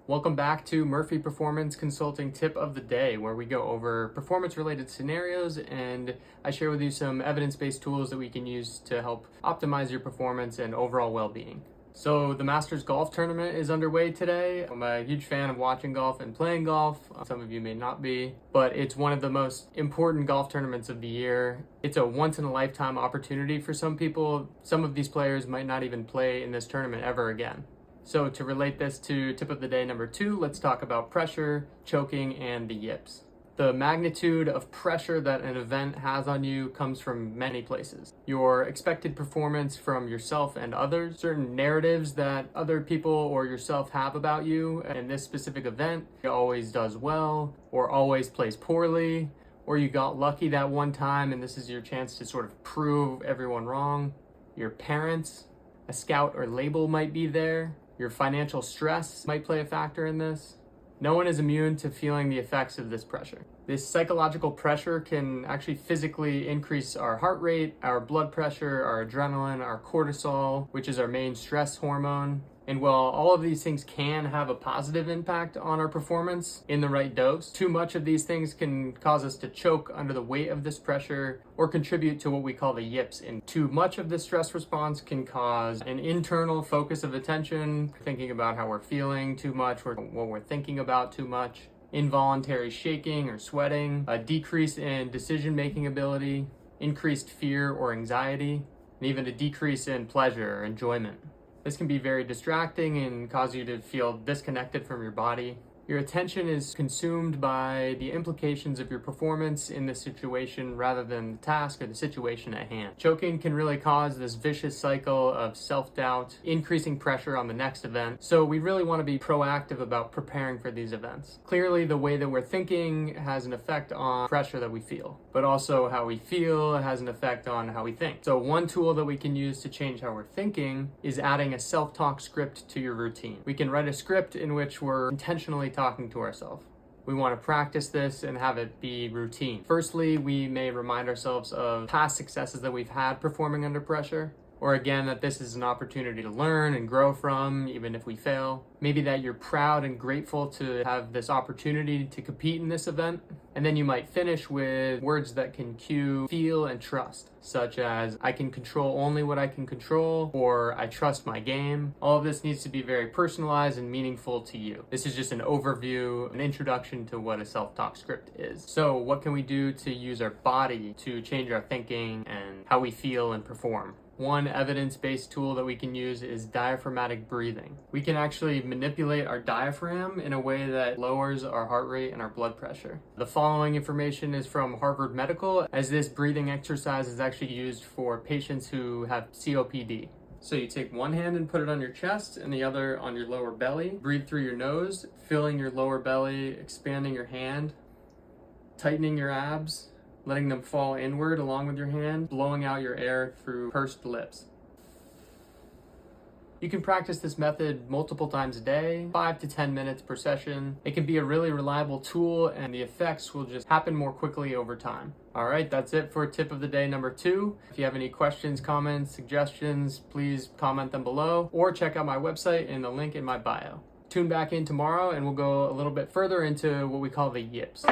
Welcome back to Murphy Performance Consulting Tip of the Day, where we go over performance-related scenarios and I share with you some evidence-based tools that we can use to help optimize your performance and overall well-being. So the Masters Golf Tournament is underway today. I'm a huge fan of watching golf and playing golf. Some of you may not be, but it's one of the most important golf tournaments of the year. It's a once-in-a-lifetime opportunity for some people. Some of these players might not even play in this tournament ever again. So to relate this to tip of the day number 2, let's talk about pressure, choking, and the yips. The magnitude of pressure that an event has on you comes from many places. Your expected performance from yourself and others, certain narratives that other people or yourself have about you in this specific event, it always does well, or always plays poorly, or you got lucky that one time and this is your chance to sort of prove everyone wrong. Your parents, a scout or label might be there. Your financial stress might play a factor in this. No one is immune to feeling the effects of this pressure. This psychological pressure can actually physically increase our heart rate, our blood pressure, our adrenaline, our cortisol, which is our main stress hormone. And while all of these things can have a positive impact on our performance in the right dose, too much of these things can cause us to choke under the weight of this pressure or contribute to what we call the yips. And too much of this stress response can cause an internal focus of attention, thinking about how we're feeling too much or what we're thinking about too much, involuntary shaking or sweating, a decrease in decision-making ability, increased fear or anxiety, and even a decrease in pleasure or enjoyment. This can be very distracting and cause you to feel disconnected from your body. Your attention is consumed by the implications of your performance in the situation rather than the task or the situation at hand. Choking can really cause this vicious cycle of self-doubt, increasing pressure on the next event. So we really want to be proactive about preparing for these events. Clearly, the way that we're thinking has an effect on pressure that we feel, but also how we feel has an effect on how we think. So one tool that we can use to change how we're thinking is adding a self-talk script to your routine. We can write a script in which we're intentionally talking to ourselves. We want to practice this and have it be routine. Firstly, we may remind ourselves of past successes that we've had performing under pressure, or again, that this is an opportunity to learn and grow from, even if we fail. Maybe that you're proud and grateful to have this opportunity to compete in this event. And then you might finish with words that can cue feel and trust, such as, I can control only what I can control, or I trust my game. All of this needs to be very personalized and meaningful to you. This is just an overview, an introduction to what a self-talk script is. So what can we do to use our body to change our thinking and how we feel and perform? One evidence-based tool that we can use is diaphragmatic breathing. We can actually manipulate our diaphragm in a way that lowers our heart rate and our blood pressure. The following information is from Harvard Medical, as this breathing exercise is actually used for patients who have COPD. So you take one hand and put it on your chest and the other on your lower belly. Breathe through your nose, filling your lower belly, expanding your hand, tightening your abs, letting them fall inward along with your hand, blowing out your air through pursed lips. You can practice this method multiple times a day, 5 to 10 minutes per session. It can be a really reliable tool and the effects will just happen more quickly over time. All right, that's it for tip of the day number 2. If you have any questions, comments, suggestions, please comment them below or check out my website in the link in my bio. Tune back in tomorrow and we'll go a little bit further into what we call the yips.